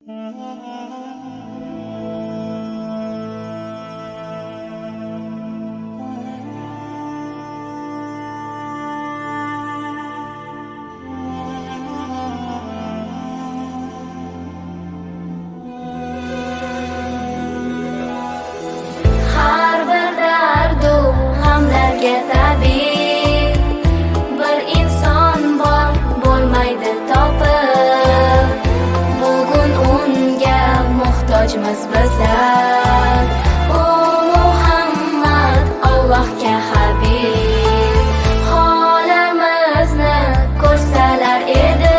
Har bir dardu g'amlarga tabib, bir inson bor bo'lmaydi topib. Bugun unga muhtojmiz bizlar. U Muhammad Allohga habib. Holimizni ko'rsalar edi,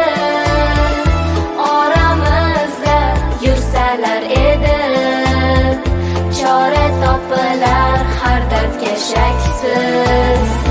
oramizda yursalar edi. Chora topilar har dardga shaksiz.